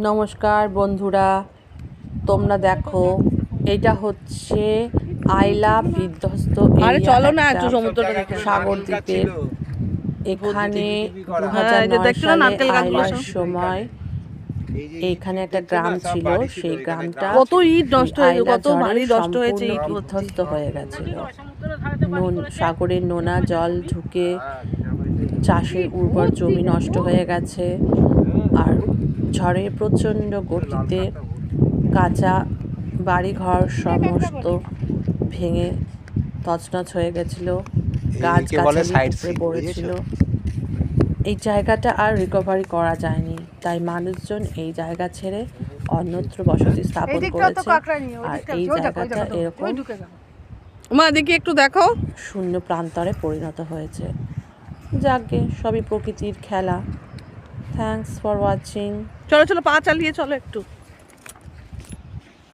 নমস্কার বন্ধুরা, তোমরা দেখো এটা হচ্ছে আইলা বিধ্বস্ত সাগর দ্বীপের। এখানে 2009 সালে আইলার সময় এইখানে একটা গ্রাম ছিল, সেই গ্রামটা কত ইট নষ্ট হয়েছে, কত বাড়ি নষ্ট হয়েছে, ইট বিধ্বস্ত হয়ে গেছিল। সাগরের নোনা জল ঢুকে চাষের উর্বর জমি নষ্ট হয়ে গেছে, আর ঝড়ে প্রচণ্ড গতিতে কাঁচা বাড়িঘর সমস্ত ভেঙে তছনছ হয়ে গেছিল, গাছগাছালি উপড়ে পড়েছিল। এই জায়গাটা আর রিকভারি করা যায়নি, তাই মানুষজন এই জায়গা ছেড়ে অন্যত্র বসতি স্থাপন করেছে। আর এই জায়গাটা এরকম দেখি একটু দেখো শূন্য প্রান্তরে পরিণত হয়েছে। যাকে সবই প্রকৃতির খেলা। Thanks for watching. চলো চলো, পা চালিয়ে চলো একটু।